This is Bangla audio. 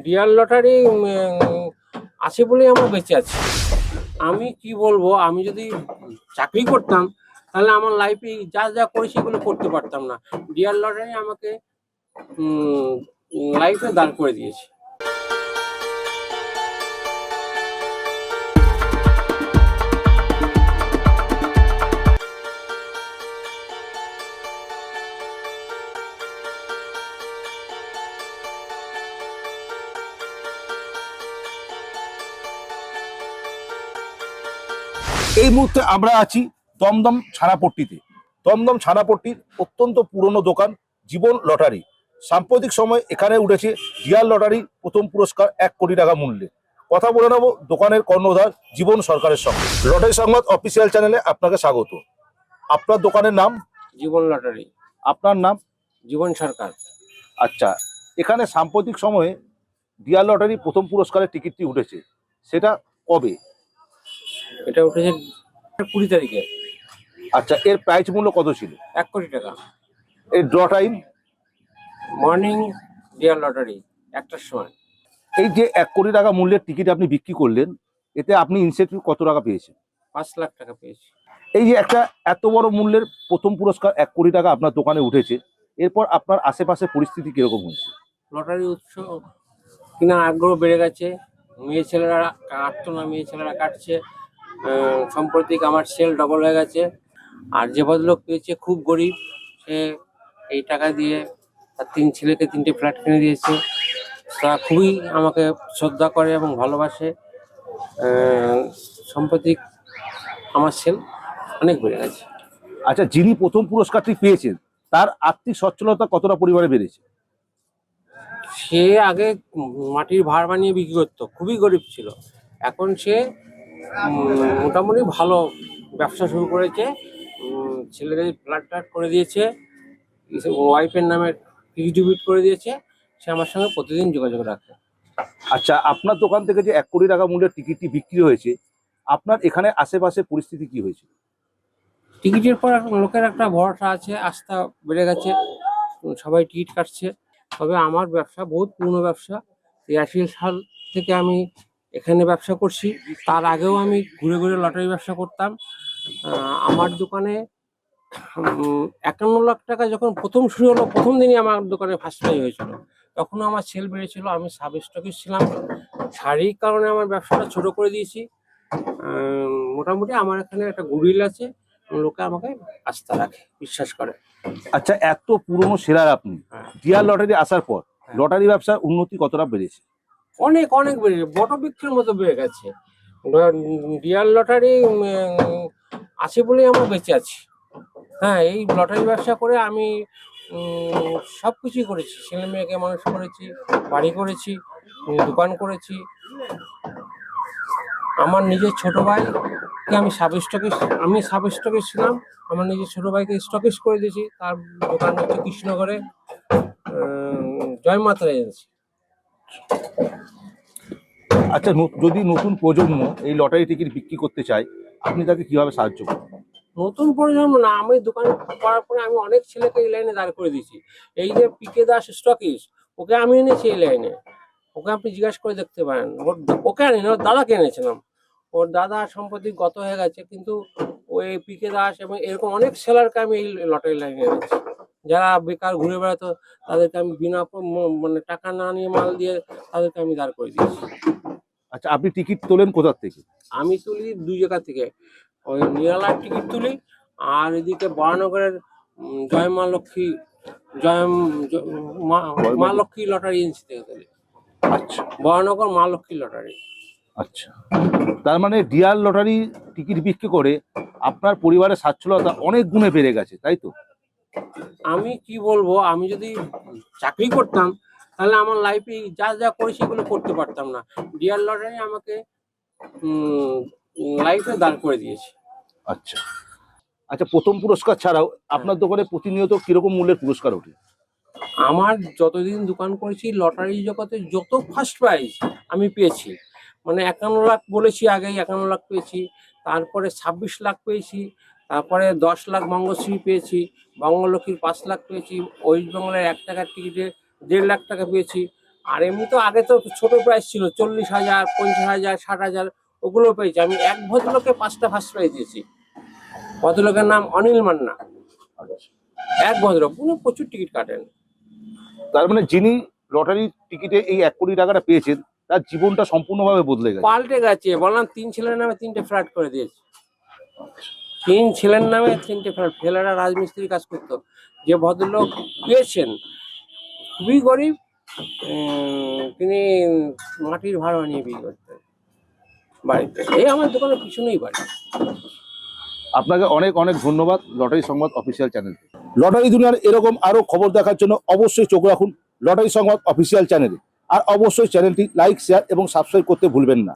রিয়াল লটারি আছে বলেই আমরা বেঁচে আছি। আমি কি বলবো, আমি যদি চাকরি করতাম তাহলে আমার লাইফে যা যা করেছি এগুলো করতে পারতাম না। রিয়াল লটারি আমাকে লাইফে দাঁড় করে দিয়েছে। এই মুহূর্তে আমরা আছি দমদম ছানাপট্টিতে। দমদম ছানাপট্টির অত্যন্ত পুরনো দোকান জীবন লটারি। সাম্প্রতিক সময় এখানে উঠেছে রিয়াল লটারি প্রথম পুরস্কার 1 কোটি টাকা মূল্যে। কথা বলে নেব দোকানের কর্ণধার জীবন সরকারের সঙ্গে। লটারি সংবাদ অফিসিয়াল চ্যানেলে আপনাকে স্বাগত। আপনার দোকানের নাম? জীবন লটারি। আপনার নাম? জীবন সরকার। আচ্ছা, এখানে সাম্প্রতিক সময়ে রিয়াল লটারি প্রথম পুরস্কারের টিকিটটি উঠেছে, সেটা কবে? এটা উঠেছে 20 তারিখে। আচ্ছা, এর প্রাইস মূল্য কত ছিল? 1 কোটি টাকা। এই draw time? Morning real lottery 1টার সময়। এই যে 1 কোটি টাকা মূল্যের টিকিট আপনি বিক্রি করলেন, এতে আপনি ইনসেন্টিভ কত টাকা পেয়েছেন? 5 লাখ টাকা পেয়েছি। এই যে একটা এত বড় মূল্যের প্রথম পুরস্কার 1 কোটি টাকা আপনার দোকানে উঠেছে, এরপর আপনার আশেপাশে পরিস্থিতি কিরকম হয়েছে? লটারি উৎসব কেনার আগ্রহ বেড়ে গেছে। মেয়ে ছেলেরা কাটতো না, মেয়ে ছেলেরা কাটছে। সাম্প্রতিক আমার সেল ডবল হয়ে গেছে। আর যে ভদ্রলোক পেয়েছে খুব গরিব, সে এই টাকা দিয়ে তার 3 ছেলেকে 3টে ফ্ল্যাট কিনে দিয়েছে। তারা খুবই আমাকে শ্রদ্ধা করে এবং ভালোবাসে। সাম্প্রতিক আমার সেল অনেক বেড়ে গেছে। আচ্ছা, যিনি প্রথম পুরস্কারটি পেয়েছেন তার আর্থিক সচ্ছলতা কতটা পরিমাণে বেড়েছে? সে আগে মাটির ভাড় বানিয়ে বিক্রি করতো, খুবই গরিব ছিল। এখন সে মোটামুটি ভালো ব্যবসা শুরু করেছে। ছেলেদের ফ্ল্যাট ট্ল্যাট করে দিয়েছে, ওয়াইফের নামে ডিবিট করে দিয়েছে। সে আমার সঙ্গে প্রতিদিন যোগাযোগ রাখে। আচ্ছা, আপনার দোকান থেকে যে 1 কোটি টাকা মূল্যের টিকিটটি বিক্রি হয়েছে, আপনার এখানে আশেপাশে পরিস্থিতি কি হয়েছে? টিকিটের পর লোকের একটা ভরসা আছে, আস্থা বেড়ে গেছে, সবাই টিকিট কাটছে। তবে আমার ব্যবসা বহুত পুরনো ব্যবসা। 83 সাল থেকে আমি এখানে ব্যবসা করছি। তার আগেও আমি ঘুরে ঘুরে লটারি ব্যবসা করতাম। আমার দোকানে 51 লাখ টাকা যখন প্রথম শুরু হলো, প্রথম দিনই আমার দোকানে ফার্স্ট প্রাইজ হয়েছিল। তখনও আমার সেল বেড়েছিল। আমি সাব স্টকিস্ট ছিলাম। শারীরিক কারণে আমার ব্যবসাটা ছোট করে দিয়েছি। মোটামুটি আমার এখানে একটা গুডউইল আছে, লোকে আমাকে আস্থা রাখে, বিশ্বাস করে। আচ্ছা, এত পুরনো সেলার আপনি, রিয়াল লটারি আসার পর লটারি ব্যবসার উন্নতি কতটা বেড়েছে? অনেক অনেক বেড়েছে, বটবৃক্ষের মতো বেড়ে গেছে। রিয়াল লটারি আছে বলেই আমরা বেঁচে আছি। হ্যাঁ, এই লটারি ব্যবসা করে আমি সব কিছুই করেছি। ছেলে মেয়েকে মানুষ করেছি, বাড়ি করেছি, দোকান করেছি। আমার নিজের ছোট ভাইকে আমি সাব স্টকিস্ট ছিলাম। আমার নিজের ছোট ভাইকে স্টকিস্ট করে দিয়েছি। তার দোকান হচ্ছে কৃষ্ণনগরে, জয় মাতা এজেন্সি। আচ্ছা, যদি নতুন প্রজন্ম এই লটারি টিকিট বিক্রি করতে চায়, আপনি তাকে কিভাবে সাহায্য করবেন? নতুন প্রজন্ম না, আমি দোকান করার পরে আমি অনেক ছেলেকে এই লাইনে দাঁড় করে দিয়েছি। এই যে পিকে দাস স্টকিস্ট, ওকে আমি এনেছি এই লাইনে। ওকে আপনি জিজ্ঞাসা করে দেখতে পারেন। ওকে আনি না, ওর দাদাকে এনেছিলাম। ওর দাদা সম্প্রতি গত হয়ে গেছে, কিন্তু ওই পিকে দাস এবং এরকম অনেক সেলারকে আমি এই লটারি লাইনে এনেছি। যারা বেকার ঘুরে বেড়াতো তাদেরকে আমি বিনা মানে টাকা না নিয়ে মাল দিয়ে তাদেরকে আমি দাঁড় করে দিয়েছি। আচ্ছা, আপনি টিকিট তোলেন কোথা থেকে? আমি তুলি 2 জায়গা থেকে। ওই নিরালার টিকিট তুলি, আর এদিকে বরানগরের জয় মা লক্ষ্মী, জয় মা লক্ষ্মী লটারি এজেন্সি থেকে তুলি। আচ্ছা বরানগর মা লক্ষ্মী লটারি। আচ্ছা, তার মানে রিয়াল লটারি টিকিট বিক্রি করে আপনার পরিবারের সচ্ছলতা অনেক গুণে বেড়ে গেছে, তাই তো? আমি কি বলবো, আমি যদি চাকরি করতাম তাহলে আমার লাইফে যা যা করেছি এগুলো করতে পারতাম না। রিয়াল লটারি আমাকে লাইফে দাঁড় করে দিয়েছে। আচ্ছা আচ্ছা, প্রথম পুরস্কার ছাড়াও আপনার দোকানে প্রতিনিয়ত কিরকম মূল্যের পুরস্কার ওঠে? আমার যতদিন দোকান করেছি লটারি জগতে যত ফার্স্ট প্রাইজ আমি পেয়েছি, মানে 51 লাখ বলেছি, আগেই 51 লাখ পেয়েছি। তারপরে 26 লাখ পেয়েছি। তারপরে 10 লাখ বঙ্গশ্রী পেয়েছি। বঙ্গলক্ষ্মীর 5 লাখ পেয়েছি। ওয়েস্ট বেঙ্গলের 1 টাকার টিকিটে 1.5 লাখ টাকা পেয়েছি। আর এমনি তো আগে তো ছোট প্রাইস ছিল 40,000, 50,000, 60,000, ওগুলো পেয়েছি। আমি এক ভদ্রলোককে 5টা ফার্স্ট প্রাইজ দিয়েছি। ভদ্রলোকের নাম অনিল মান্না, এক ভদ্রলোক, উনি প্রচুর টিকিট কাটেন। তার মানে যিনি লটারির টিকিটে এই 1 কোটি টাকাটা পেয়েছেন তার জীবনটা সম্পূর্ণভাবে বদলে গেছে। পাল্টে গেছে। বললাম 3 ছেলের নামে 3টে ফ্ল্যাট করে দিয়েছে। 3 ছেলের নামে 3টে ফ্ল্যাট। ছেলেরা রাজমিস্ত্রি কাজ করতো। যে ভদ্রলোক পেয়েছেন খুবই গরিব, তিনি মাটির ভাড়া নিয়ে বিয়ে করতেন বাড়িতে। এই আমার দোকানের পিছনেই বাড়ি। আপনাকে অনেক অনেক ধন্যবাদ লটারি সংবাদ অফিসিয়াল চ্যানেল। লটারি দুনিয়ার এরকম আরো খবর দেখার জন্য অবশ্যই চোখ রাখুন লটারি সংবাদ অফিসিয়াল চ্যানেলে। আর অবশ্যই চ্যানেলটি লাইক, শেয়ার এবং সাবস্ক্রাইব করতে ভুলবেন না।